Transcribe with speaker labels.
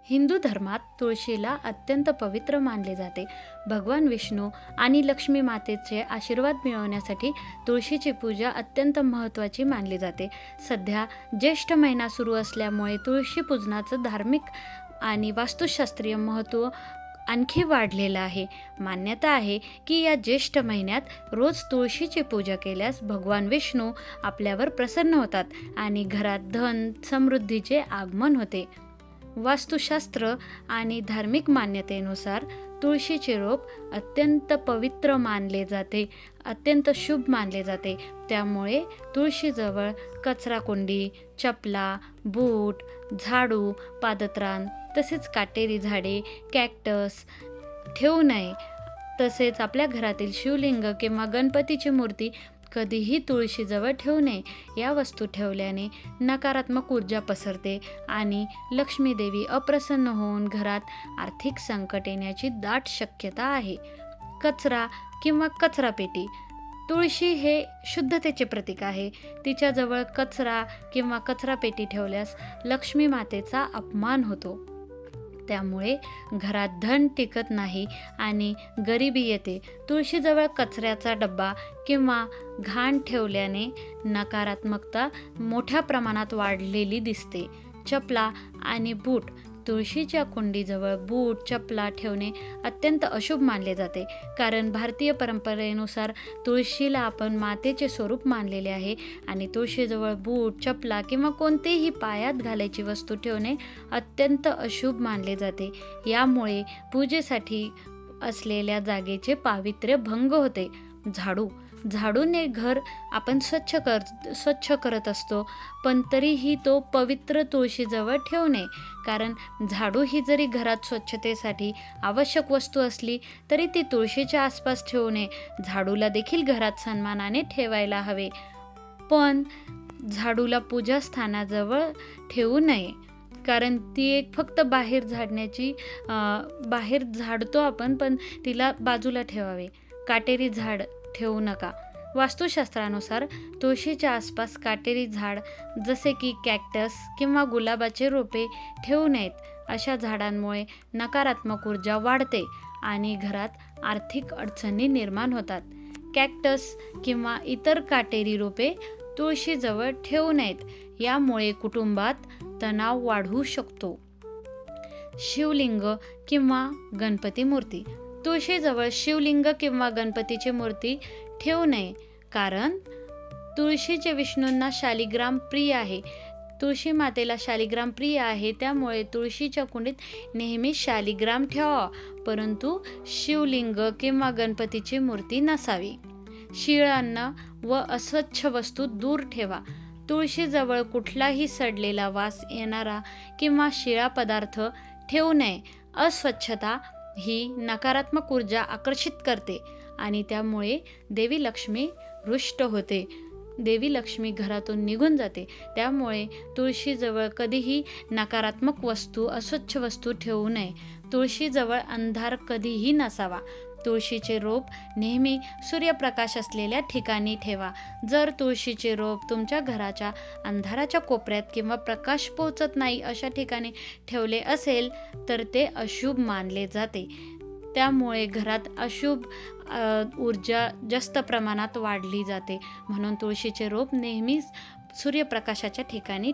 Speaker 1: हिंदू धर्मात तुळशीला अत्यंत पवित्र मानले जाते. भगवान विष्णू आणि लक्ष्मी मातेचे आशीर्वाद मिळवण्यासाठी तुळशीची पूजा अत्यंत महत्त्वाची मानली जाते. सध्या ज्येष्ठ महिना सुरू असल्यामुळे तुळशी पूजनाचं धार्मिक आणि वास्तुशास्त्रीय महत्त्व आणखी वाढलेलं आहे. मान्यता आहे की या ज्येष्ठ महिन्यात रोज तुळशीची पूजा केल्यास भगवान विष्णू आपल्यावर प्रसन्न होतात आणि घरात धन समृद्धीचे आगमन होते. वास्तुशास्त्र आणि धार्मिक मान्यतेनुसार तुळशीचे रोप अत्यंत पवित्र मानले जाते, अत्यंत शुभ मानले जाते. त्यामुळे तुळशीजवळ कचराकुंडी, चपला, बूट, झाडू, पादत्राण तसेच काटेरी झाडे, कॅक्टस ठेवू नये. तसेच आपल्या घरातील शिवलिंग किंवा गणपतीची मूर्ती कधीही तुळशीजवळ ठेवू नये. या वस्तू ठेवल्याने नकारात्मक ऊर्जा पसरते आणि लक्ष्मी देवी अप्रसन्न होऊन घरात आर्थिक संकट येण्याची दाट शक्यता आहे. कचरा किंवा कचरापेटी. तुळशी हे शुद्धतेचे प्रतीक आहे. तिच्याजवळ कचरा किंवा कचरापेटी ठेवल्यास लक्ष्मी मातेचा अपमान होतो. त्यामुळे घरात धन टिकत नाही आणि गरिबी येते. तुळशीजवळ कचऱ्याचा डब्बा किंवा घाण ठेवल्याने नकारात्मकता मोठ्या प्रमाणात वाढलेली दिसते. चपला आणि बूट. तुळशीच्या कुंडीजवळ बूट, चपला ठेवणे अत्यंत अशुभ मानले जाते. कारण भारतीय परंपरेनुसार तुळशीला आपण मातेचे स्वरूप मानलेले आहे आणि तुळशीजवळ बूट, चपला किंवा कोणतेही पायात घालायची वस्तू ठेवणे अत्यंत अशुभ मानले जाते. यामुळे पूजेसाठी असलेल्या जागेचे पावित्र्य भंग होते. झाडूने घर आपण स्वच्छ करत असतो, पण तरीही तो पवित्र तुळशीजवळ ठेवू नये. कारण झाडू ही जरी घरात स्वच्छतेसाठी आवश्यक वस्तू असली तरी ती तुळशीच्या आसपास ठेवू नये. झाडूला देखील घरात सन्मानाने ठेवायला हवे, पण झाडूला पूजास्थानाजवळ ठेवू नये. कारण ती एक फक्त बाहेर झाडतो आपण, पण तिला बाजूला ठेवावे. काटेरी झाड ठेवू नका. वास्तुशास्त्रानुसार तुळशीच्या आसपास काटेरी झाड जसे की कॅक्टस किंवा गुलाबाचे रोपे ठेवू नयेत. अशा झाडांमुळे नकारात्मक ऊर्जा वाढते आणि घरात आर्थिक अडचणी निर्माण होतात. कॅक्टस किंवा इतर काटेरी रोपे तुळशीजवळ ठेवू नयेत. यामुळे कुटुंबात तणाव वाढू शकतो. शिवलिंग किंवा गणपती मूर्ती. तुळशीजवळ शिवलिंग किंवा गणपतीची मूर्ती ठेवू नये. कारण तुळशीचे विष्णूंना शालिग्राम प्रिय आहे. तुळशी मातेला शालिग्राम प्रिय आहे. त्यामुळे तुळशीच्या कुंडीत नेहमी शालिग्राम ठेवावा, परंतु शिवलिंग किंवा गणपतीची मूर्ती नसावी. शिळ अन्न व अस्वच्छ वस्तू दूर ठेवा. तुळशीजवळ कुठलाही सडलेला वास येणारा किंवा शिळा पदार्थ ठेवू नये. अस्वच्छता ही नकारात्मक ऊर्जा आकर्षित करते आणि त्यामुळे देवी लक्ष्मी रुष्ट होते. देवी लक्ष्मी घरातून निघून जाते. त्यामुळे तुळशीजवळ कधीही नकारात्मक वस्तू, अस्वच्छ वस्तू ठेवू नये. तुळशीजवळ अंधार कधीही नसावा. तुळशीचे रोप नेहमी सूर्यप्रकाश असलेल्या ठिकाणी ठेवा. जर तुळशीचे रोप तुमच्या घराच्या अंधाराच्या कोपऱ्यात किंवा प्रकाश पोहोचत नाही अशा ठिकाणी ठेवले असेल तर ते अशुभ मानले जाते. त्यामुळे घरात अशुभ ऊर्जा जास्त प्रमाणात वाढली जाते. म्हणून तुळशीचे रोप नेहमीच सूर्यप्रकाशाच्या ठिकाणी